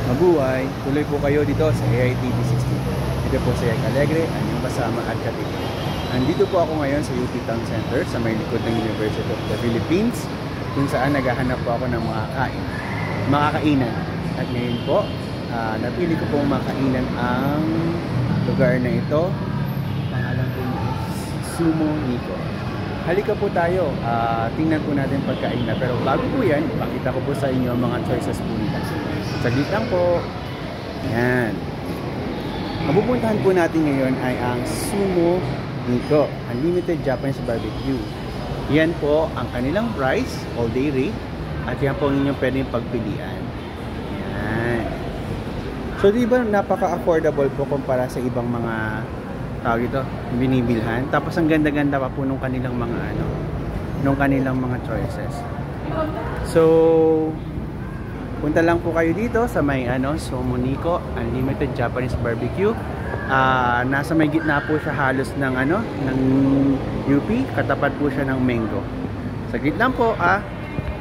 Mabuhay! Tuloy po kayo dito sa AITV 16. Dito po sa Yak Alegre, ang inyong kasama at Katipo. Andito po ako ngayon sa UP Town Center sa may likod ng University of the Philippines, kung saan naghahanap po ako ng makakainan. At ngayon po, napili ko pong makainan ang lugar na ito. Pangalan po niya, Sumo Nico. Halika po tayo, tingnan po natin pagkain na. Pero bago po yan, ipakita ko po sa inyo ang mga choices po nila. Saglit lang po. Yan. Mapupuntahan po natin ngayon ay ang Sumo Nico Unlimited Japanese Barbecue. Yan po ang kanilang price, all day rate. At yan po ang inyong pwedeng pagpilian. Yan. So diba napaka-affordable po kumpara sa ibang mga tawag ito, binibilhan. Tapos ang ganda-ganda pa po nung kanilang mga nung kanilang mga choices. So punta lang po kayo dito sa may Sumo Nico Unlimited Japanese Barbecue. Nasa may gitna po siya halos ng ng UP, katapat po siya ng Mango. Sa gitna po